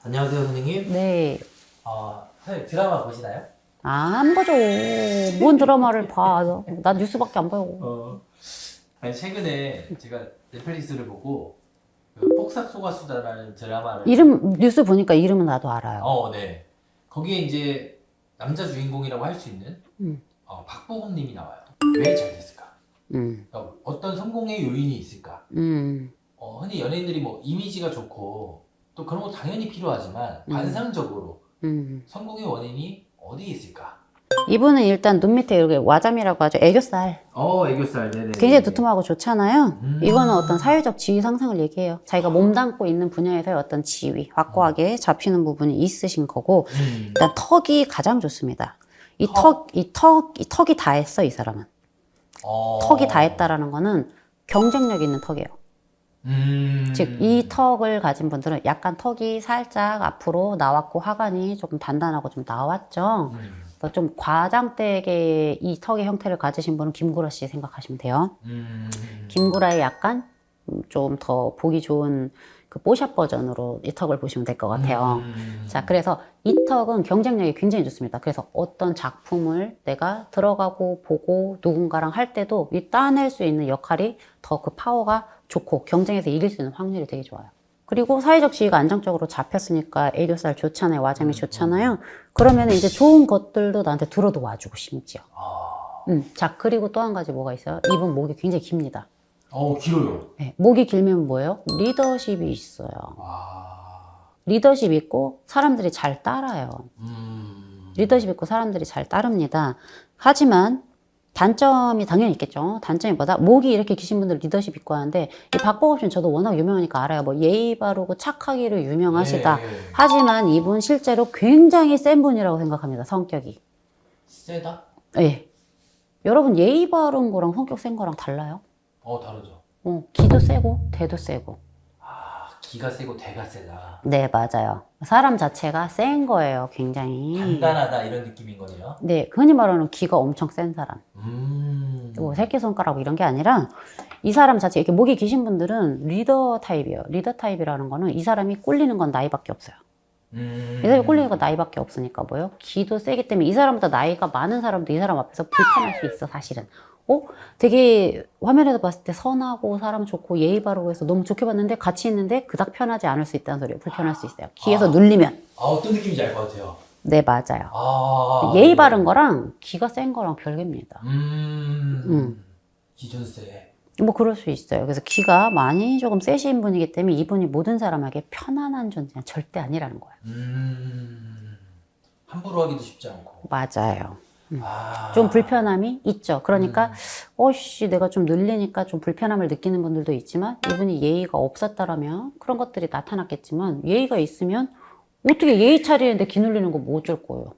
안녕하세요, 선생님. 네. 선생님 드라마 보시나요? 안 보죠. 뭔 드라마를 봐. 나 뉴스밖에 안 봐요. 아니, 최근에 제가 넷플릭스를 보고 그 폭삭 속았수다라는 드라마를 뉴스 보니까 이름은 나도 알아요. 네. 거기에 이제 남자 주인공이라고 할 수 있는 음. 박보검님이 나와요. 왜 잘 됐을까? 그러니까 어떤 성공의 요인이 있을까? 흔히 연예인들이 뭐 이미지가 좋고 또 그런 거 당연히 필요하지만 관상적으로 성공의 원인이 어디에 있을까? 이분은 일단 눈 밑에 이렇게 와잠이라고 하죠. 애교살. 애교살, 네네. 굉장히 두툼하고 좋잖아요. 이거는 어떤 사회적 지위 상승을 얘기해요. 자기가 몸담고 있는 분야에서의 어떤 지위, 확고하게 잡히는 부분이 있으신 거고, 일단 턱이 가장 좋습니다. 이 턱이 다 했어, 이 사람은. 턱이 다 했다라는 거는 경쟁력 있는 턱이에요. 즉, 이 턱을 가진 분들은 약간 턱이 살짝 앞으로 나왔고 하관이 조금 단단하고 좀 나왔죠. 좀 과장되게 이 턱의 형태를 가지신 분은 김구라 씨 생각하시면 돼요. 김구라의 약간 좀 더 보기 좋은 그 뽀샵 버전으로 이 턱을 보시면 될 것 같아요. 자, 그래서 이 턱은 경쟁력이 굉장히 좋습니다. 그래서 어떤 작품을 내가 들어가고 보고 누군가랑 할 때도 이 따낼 수 있는 역할이 더 그 파워가 좋고 경쟁에서 이길 수 있는 확률이 되게 좋아요. 그리고 사회적 지위가 안정적으로 잡혔으니까 애교살 좋잖아요. 와잠이 좋잖아요. 그러면 이제 좋은 것들도 나한테 들어도 와주고 심지어. 자, 그리고 또 한 가지 뭐가 있어요? 이분 목이 굉장히 깁니다. 길어요. 네, 목이 길면 뭐예요? 리더십이 있어요. 리더십 있고 사람들이 잘 따라요. 리더십 있고 사람들이 잘 따릅니다. 하지만 단점이 당연히 있겠죠. 단점이 뭐다? 목이 이렇게 기신 분들 리더십 있고 하는데 이 박보검 씨는 저도 워낙 유명하니까 알아요. 뭐 예의 바르고 착하기로 유명하시다. 하지만 이분 실제로 굉장히 센 분이라고 생각합니다. 성격이. 세다? 예. 여러분 예의 바른 거랑 성격 센 거랑 달라요? 다르죠. 기도 세고 대도 세고. 기가 세고 대가 세다. 네, 맞아요. 사람 자체가 센 거예요, 굉장히. 단단하다 이런 느낌인 거네요. 네, 흔히 말하는 기가 엄청 센 사람. 뭐 새끼손가락 이런 게 아니라 이 사람 자체, 이렇게 목이 기신 분들은 리더 타입이에요. 리더 타입이라는 거는 이 사람이 꿀리는 건 나이밖에 없어요. 이 사람이 꿀리는 건 나이밖에 없으니까 뭐예요? 기도 세기 때문에 이 사람보다 나이가 많은 사람도 이 사람 앞에서 불편할 수 있어, 사실은. 되게 화면에서 봤을 때 선하고 사람 좋고 예의 바르고 해서 너무 좋게 봤는데 같이 있는데 그닥 편하지 않을 수 있다는 소리예요. 불편할 수 있어요. 기에서 눌리면. 어떤 느낌인지 알 것 같아요. 네, 맞아요. 예의 바른 거랑 기가 센 거랑 별개입니다. 기존 세. 뭐 그럴 수 있어요. 그래서 기가 많이 조금 세신 분이기 때문에 이분이 모든 사람에게 편안한 존재는 절대 아니라는 거예요. 함부로 하기도 쉽지 않고. 맞아요. 좀 불편함이 있죠. 그러니까 내가 좀 늘리니까 좀 불편함을 느끼는 분들도 있지만 이분이 예의가 없었다라면 그런 것들이 나타났겠지만 예의가 있으면 어떻게 예의 차리는데 기 눌리는 거 뭐 어쩔 거예요.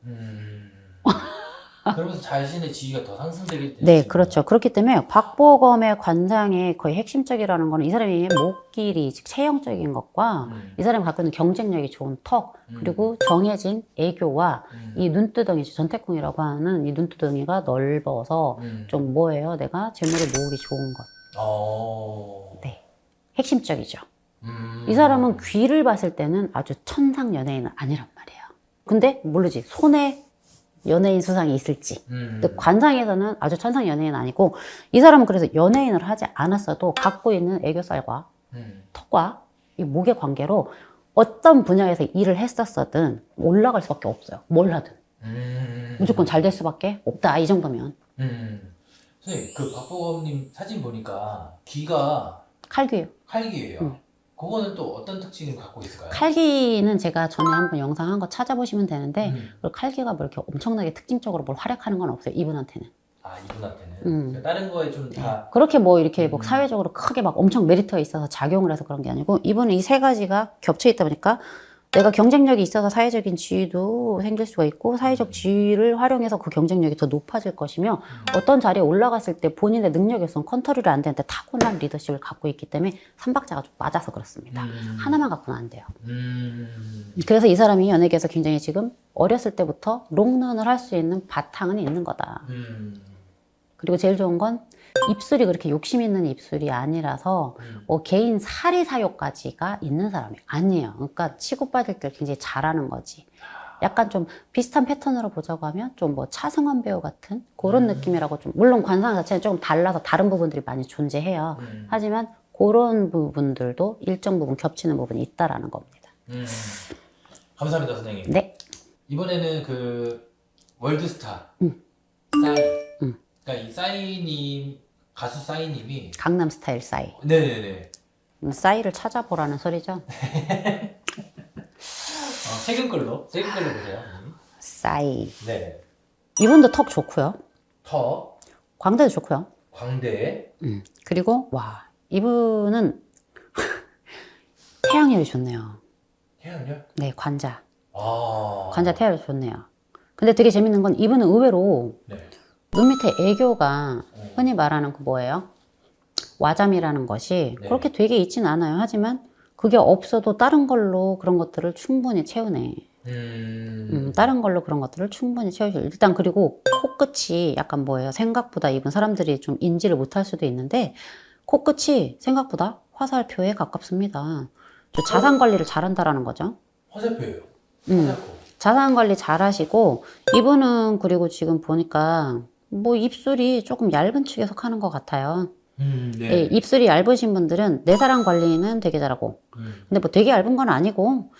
그러면서 자신의 지위가 더 상승되기 때문에. 네, 그렇죠. 그렇기 때문에 박보검의 관장의 거의 핵심적이라는 거는 이 사람이 목 길이, 즉 체형적인 것과 이 사람이 갖고 있는 경쟁력이 좋은 턱, 그리고 정해진 애교와 이 눈두덩이, 전태궁이라고 하는 이 눈두덩이가 넓어서 좀 뭐예요? 내가 재물을 모으기 좋은 것. 네, 핵심적이죠. 이 사람은 귀를 봤을 때는 아주 천상 연예인은 아니란 말이에요. 근데 모르지. 손에 연예인 수상이 있을지. 근데 관상에서는 아주 천상 연예인은 아니고 이 사람은 그래서 연예인을 하지 않았어도 갖고 있는 애교살과 턱과 이 목의 관계로 어떤 분야에서 일을 했었어든 올라갈 수밖에 없어요. 뭘 하든. 무조건 잘 될 수밖에 없다. 이 정도면. 선생님, 그 박보검님 사진 보니까 귀가 칼귀예요. 칼귀예요. 그거는 또 어떤 특징을 갖고 있을까요? 칼귀는 제가 전에 한번 영상 한 거 찾아보시면 되는데 칼귀가 뭐 이렇게 엄청나게 특징적으로 뭘 활약하는 건 없어요. 이분한테는. 이분한테는. 그러니까 다른 거에 좀 다. 그렇게 뭐 이렇게 뭐 사회적으로 크게 막 엄청 메리트가 있어서 작용을 해서 그런 게 아니고 이분은 이 세 가지가 겹쳐 있다 보니까 내가 경쟁력이 있어서 사회적인 지위도 생길 수가 있고 사회적 지위를 활용해서 그 경쟁력이 더 높아질 것이며 어떤 자리에 올라갔을 때 본인의 능력에선 컨트롤이 안 되는데 타고난 리더십을 갖고 있기 때문에 삼박자가 좀 맞아서 그렇습니다. 하나만 갖고는 안 돼요. 그래서 이 사람이 연예계에서 굉장히 지금 어렸을 때부터 롱런을 할 수 있는 바탕은 있는 거다. 그리고 제일 좋은 건 입술이 그렇게 욕심 있는 입술이 아니라서 뭐 개인 살이 사욕까지가 있는 사람이 아니에요. 그러니까 치고 빠질 때 굉장히 잘하는 거지. 약간 좀 비슷한 패턴으로 보자고 하면 좀 뭐 차승원 배우 같은 그런 느낌이라고 좀, 물론 관상 자체는 조금 달라서 다른 부분들이 많이 존재해요. 하지만 그런 부분들도 일정 부분 겹치는 부분이 있다라는 겁니다. 감사합니다, 선생님. 네. 이번에는 그 월드스타 싸이. 그러니까 이 싸이님, 가수 싸이님이 강남스타일 싸이. 네네네. 싸이를 찾아보라는 소리죠. 최근 걸로 보세요. 싸이. 네. 이분도 턱 좋고요. 턱, 광대도 좋고요. 광대. 그리고 와, 이분은 태양열이 좋네요. 태양열? 네, 관자. 아. 관자 태양열이 좋네요. 근데 되게 재밌는 건 이분은 의외로 네. 눈 밑에 애교가 흔히 말하는 그 뭐예요? 와잠이라는 것이 네. 그렇게 되게 있진 않아요. 하지만 그게 없어도 다른 걸로 그런 것들을 충분히 채우네. 다른 걸로 그런 것들을 충분히 채우죠. 일단 그리고 코끝이 약간 뭐예요? 생각보다 이분 사람들이 좀 인지를 못할 수도 있는데 코끝이 생각보다 화살표에 가깝습니다. 저 자산 관리를 잘한다라는 거죠. 화살표예요. 화살표. 자산 관리 잘 하시고 이분은 그리고 지금 보니까 뭐 입술이 조금 얇은 축에 속하는 것 같아요. 네. 예, 입술이 얇으신 분들은 내 사랑 관리는 되게 잘하고 근데 뭐 되게 얇은 건 아니고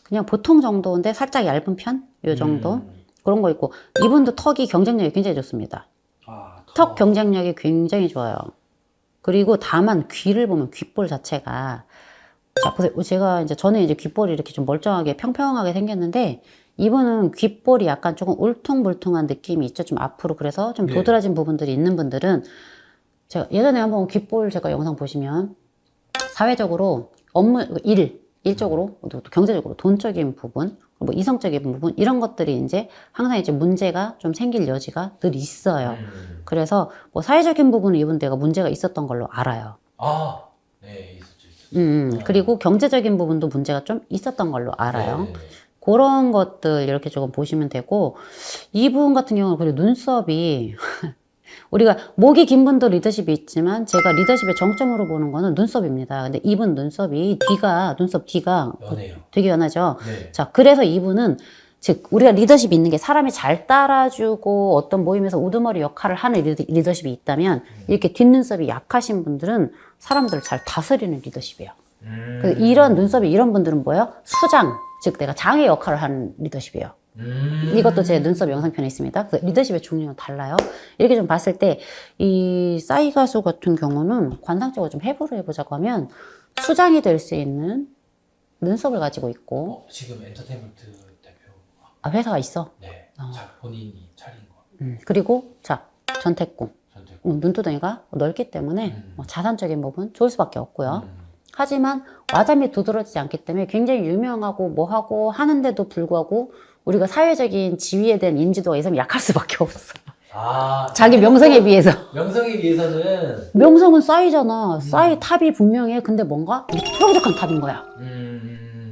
그냥 보통 정도인데 살짝 얇은 편? 요 정도? 그런 거 있고 이분도 턱이 경쟁력이 굉장히 좋습니다. 아, 턱 경쟁력이 굉장히 좋아요. 그리고 다만 귀를 보면 귓볼 자체가 자 보세요. 제가 이제 저는 이제 귓볼이 이렇게 좀 멀쩡하게 평평하게 생겼는데 이분은 귓볼이 약간 조금 울퉁불퉁한 느낌이 있죠. 좀 앞으로 그래서 좀 도드라진 부분들이 있는 분들은 제가 예전에 한번 귓볼 제가 영상 보시면 사회적으로 업무 일적으로 또 경제적으로 돈적인 부분 뭐 이성적인 부분 이런 것들이 이제 항상 이제 문제가 좀 생길 여지가 늘 있어요. 그래서 뭐 사회적인 부분은 이분 내가 문제가 있었던 걸로 알아요. 아, 네, 있었죠. 그리고 경제적인 부분도 문제가 좀 있었던 걸로 알아요. 네. 그런 것들 이렇게 조금 보시면 되고 이분 같은 경우는 그리고 눈썹이 우리가 목이 긴 분도 리더십이 있지만 제가 리더십의 정점으로 보는 거는 눈썹입니다. 근데 이분 눈썹이 눈썹 뒤가 연해요. 되게 연하죠. 네. 자, 그래서 이분은 즉 우리가 리더십이 있는 게 사람이 잘 따라주고 어떤 모임에서 우두머리 역할을 하는 리더십이 있다면 이렇게 뒷눈썹이 약하신 분들은 사람들을 잘 다스리는 리더십이에요. 그래서 이런 눈썹이 이런 분들은 뭐예요? 수장, 즉 내가 장의 역할을 하는 리더십이에요. 이것도 제 눈썹 영상편에 있습니다. 그래서 리더십의 종류는 달라요. 이렇게 좀 봤을 때 이 싸이 가수 같은 경우는 관상적으로 좀 해부를 해보자고 하면 수장이 될 수 있는 눈썹을 가지고 있고 지금 엔터테인먼트 대표. 회사가 있어. 네. 본인이 차린 거. 그리고 자 전태궁 전태고. 눈두덩이가 넓기 때문에 자산적인 부분 좋을 수밖에 없고요. 하지만 와잠이 두드러지지 않기 때문에 굉장히 유명하고 뭐하고 하는데도 불구하고 우리가 사회적인 지위에 대한 인지도가 있으면 약할 수밖에 없어. 아, 자기 명성에 비해서. 명성에 비해서는. 명성은 싸이잖아. 싸이 탑이 분명해. 근데 뭔가 뾰족한 탑인 거야.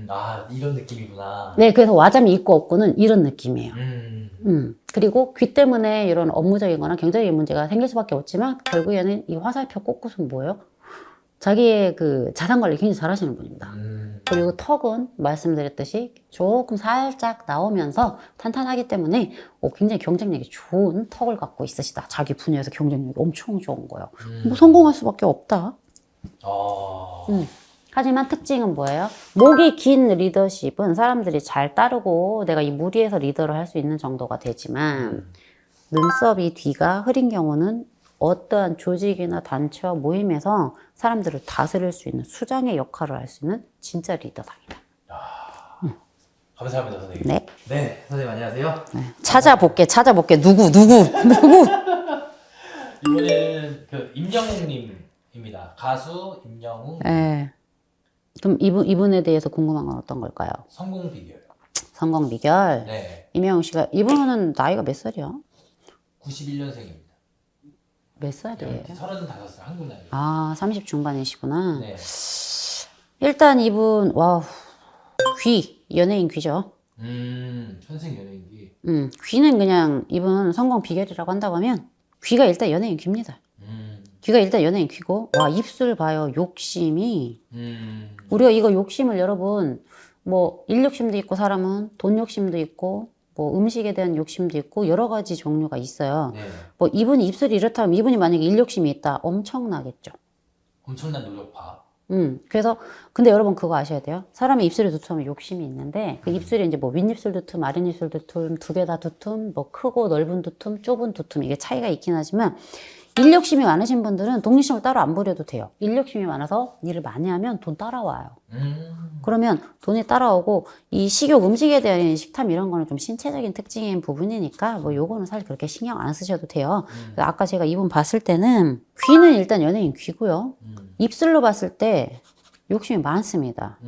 아, 이런 느낌이구나. 네, 그래서 와잠이 있고 없고는 이런 느낌이에요. 음. 그리고 귀 때문에 이런 업무적인 거나 경제적인 문제가 생길 수밖에 없지만 결국에는 이 화살표 꽂고서는 뭐예요? 자기의 그 자산 관리 굉장히 잘 하시는 분입니다. 그리고 턱은 말씀드렸듯이 조금 살짝 나오면서 탄탄하기 때문에 굉장히 경쟁력이 좋은 턱을 갖고 있으시다. 자기 분야에서 경쟁력이 엄청 좋은 거예요. 뭐 성공할 수밖에 없다. 하지만 특징은 뭐예요? 목이 긴 리더십은 사람들이 잘 따르고 내가 이 무리에서 리더를 할 수 있는 정도가 되지만 눈썹이 뒤가 흐린 경우는 어떠한 조직이나 단체와 모임에서 사람들을 다스릴 수 있는 수장의 역할을 할 수 있는 진짜 리더상이다. 감사합니다, 선생님. 네. 네, 선생님 안녕하세요. 네. 찾아볼게. 누구? 이번에는 그 임영웅님입니다. 가수 임영웅. 네. 그럼 이분에 대해서 궁금한 건 어떤 걸까요? 성공 비결. 성공 비결. 네. 임영웅 씨가 이분은 나이가 몇 살이야? 91년생입니다. 몇 살이에요? 35살 한국 나이. 아, 30 중반이시구나. 네. 일단 이분 연예인 귀죠. 현생 연예인기. 귀는 그냥 이분 성공 비결이라고 한다고 하면 귀가 일단 연예인 귀입니다. 귀가 일단 연예인 귀고, 와, 입술 봐요. 욕심이. 우리가 이거 욕심을 여러분, 뭐, 일 욕심도 있고, 사람은 돈 욕심도 있고, 뭐, 음식에 대한 욕심도 있고, 여러 가지 종류가 있어요. 네. 뭐, 이분이 입술이 이렇다면 이분이 만약에 일 욕심이 있다. 엄청나겠죠. 엄청난 노력파. 그래서, 근데 여러분 그거 아셔야 돼요. 사람의 입술이 두툼하면 욕심이 있는데, 그 입술이 이제 뭐 윗입술 두툼, 아랫입술 두툼, 두 개 다 두툼, 뭐 크고 넓은 두툼, 좁은 두툼, 이게 차이가 있긴 하지만, 일 욕심이 많으신 분들은 돈 욕심을 따로 안 부려도 돼요. 일 욕심이 많아서 일을 많이 하면 돈 따라와요. 그러면 돈이 따라오고, 이 식욕, 음식에 대한 식탐 이런 거는 좀 신체적인 특징인 부분이니까, 뭐 요거는 사실 그렇게 신경 안 쓰셔도 돼요. 아까 제가 이분 봤을 때는, 귀는 일단 연예인 귀고요. 입술로 봤을 때 욕심이 많습니다.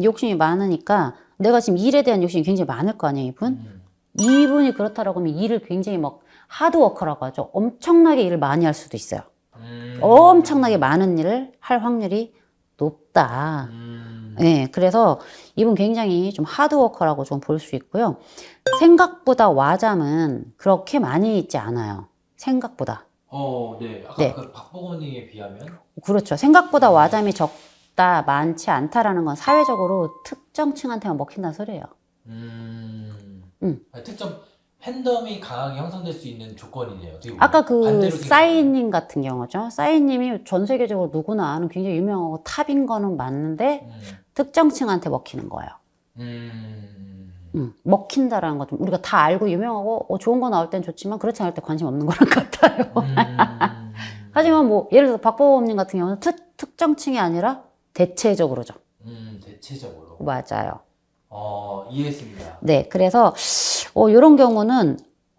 욕심이 많으니까, 내가 지금 일에 대한 욕심이 굉장히 많을 거 아니에요, 이분? 이분이 그렇다라고 하면 일을 굉장히 막 하드워커라고 하죠. 엄청나게 일을 많이 할 수도 있어요. 엄청나게 많은 일을 할 확률이 높다. 네, 그래서 이분 굉장히 좀 하드워커라고 좀 볼 수 있고요. 생각보다 와잠은 그렇게 많이 있지 않아요. 생각보다. 네. 아까 네. 그 박보검님에 비하면? 그렇죠. 생각보다 와잠이 적다, 많지 않다라는 건 사회적으로 특정 층한테만 먹힌다는 소리예요. 특정 팬덤이 강하게 형성될 수 있는 조건이네요. 어떻게 보면. 아까 그 반대로 싸이님 같은 경우죠. 싸이님이 전 세계적으로 누구나 아는 굉장히 유명하고 탑인 거는 맞는데 특정 층한테 먹히는 거예요. 먹힌다라는 거 좀 우리가 다 알고 유명하고 좋은 거 나올 땐 좋지만 그렇지 않을 때 관심 없는 거랑 같아요. 하지만 뭐 예를 들어서 박보검님 같은 경우는 특정 층이 아니라 대체적으로죠. 대체적으로. 맞아요. 이해했습니다. 네, 그래서 이런 경우는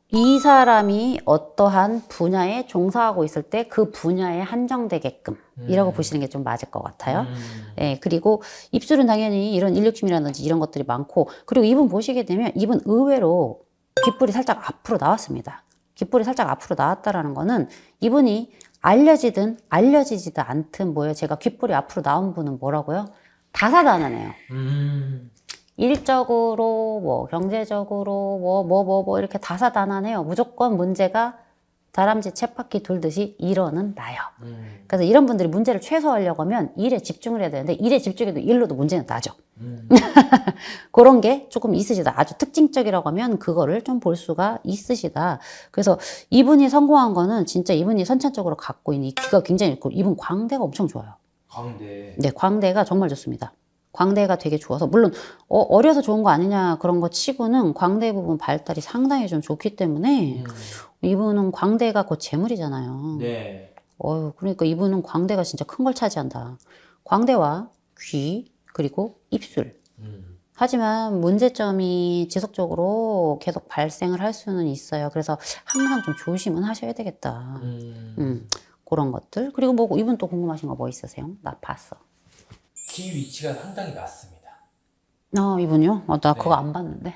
이 사람이 어떠한 분야에 종사하고 있을 때 그 분야에 한정되게끔 이라고 보시는 게 좀 맞을 것 같아요. 네, 그리고 입술은 당연히 이런 일욕심이라든지 이런 것들이 많고, 그리고 이분 보시게 되면 이분 의외로 귓불이 살짝 앞으로 나왔습니다. 귓불이 살짝 앞으로 나왔다라는 거는 이분이 알려지든 알려지지도 않든 뭐예요. 제가 귓불이 앞으로 나온 분은 뭐라고요? 다사다난해요. 일적으로, 뭐, 경제적으로, 뭐, 이렇게 다사다난해요. 무조건 문제가 다람쥐 쳇바퀴 돌듯이 일어는 나요. 그래서 이런 분들이 문제를 최소화하려고 하면 일에 집중을 해야 되는데, 일에 집중해도 일로도 문제는 나죠. 그런 게 조금 있으시다. 아주 특징적이라고 하면 그거를 좀 볼 수가 있으시다. 그래서 이분이 성공한 거는 진짜 이분이 선천적으로 갖고 있는 이 귀가 굉장히 좋고, 이분 광대가 엄청 좋아요. 광대. 네, 광대가 정말 좋습니다. 광대가 되게 좋아서, 물론 어려서 좋은 거 아니냐 그런 거 치고는 광대 부분 발달이 상당히 좀 좋기 때문에 이분은 광대가 곧 재물이잖아요. 네. 그러니까 이분은 광대가 진짜 큰 걸 차지한다. 광대와 귀 그리고 입술. 하지만 문제점이 지속적으로 계속 발생을 할 수는 있어요. 그래서 항상 좀 조심은 하셔야 되겠다. 그런 것들. 그리고 뭐 이분 또 궁금하신 거 뭐 있으세요? 나 봤어. 귀 위치가 상당히 낮습니다. 이분요? 나 그거 안 봤는데.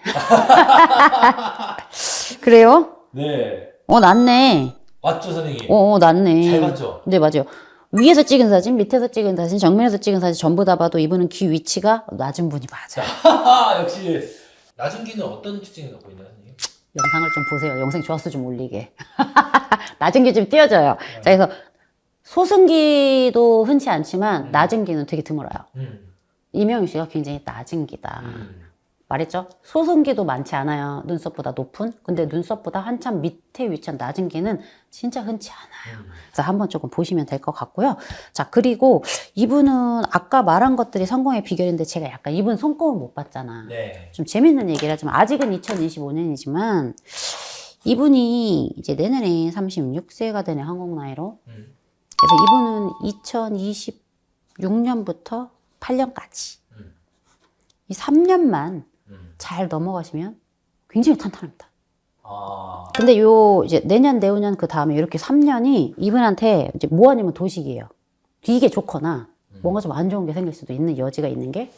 그래요? 네. 낮네. 맞죠, 선생님? 낮네. 잘 봤죠? 네, 맞아요. 위에서 찍은 사진, 밑에서 찍은 사진, 정면에서 찍은 사진 전부 다 봐도 이분은 귀 위치가 낮은 분이 맞아요. 역시 낮은 귀는 어떤 특징을 갖고 있나요, 선생님? 영상을 좀 보세요. 영상 조회수 좀 올리게. 낮은 귀 좀 띄워줘요. 자, 그래서 소승기도 흔치 않지만 낮은 귀는 되게 드물어요. 이명희 씨가 굉장히 낮은 귀다. 말했죠? 소승기도 많지 않아요. 눈썹보다 높은. 근데 눈썹보다 한참 밑에 위치한 낮은 귀는 진짜 흔치 않아요. 그래서 한번 조금 보시면 될 것 같고요. 자, 그리고 이분은 아까 말한 것들이 성공의 비결인데 제가 약간 이분 손꼽을 못 봤잖아. 네. 좀 재밌는 얘기를 하지만 아직은 2025년이지만 이분이 이제 내년에 36세가 되네, 한국 나이로. 그래서 이분은 2026년부터 8년까지 이 3년만 잘 넘어가시면 굉장히 탄탄합니다. 근데 이제 내년, 내후년 그 다음에 이렇게 3년이 이분한테 이제 뭐 아니면 도식이에요. 되게 좋거나 뭔가 좀 안 좋은 게 생길 수도 있는 여지가 있는 게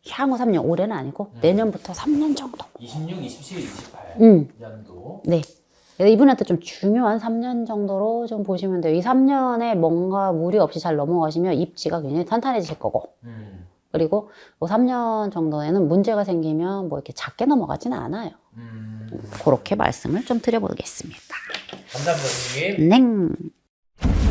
향후 3년, 올해는 아니고 내년부터 3년 정도. 26, 27, 28 년도. 네. 그래서 이분한테 좀 중요한 3년 정도로 좀 보시면 돼요. 이 3년에 뭔가 무리 없이 잘 넘어가시면 입지가 굉장히 탄탄해지실 거고. 그리고 뭐 3년 정도에는 문제가 생기면 뭐 이렇게 작게 넘어가지는 않아요. 그렇게 말씀을 좀 드려보겠습니다. 감사합니다, 선생님. 네.